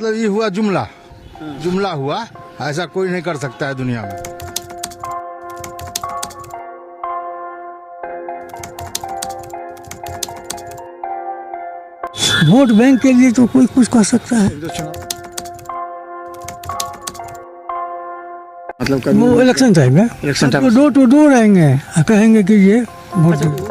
मतलब ये हुआ जुमला, जुमला हुआ, ऐसा कोई नहीं कर सकता है दुनिया में। वोट बैंक के लिए तो कोई कुछ कर सकता है। मतलब वो इलेक्शन टाइम में election time door to door आएंगे, कहेंगे कि ये वोट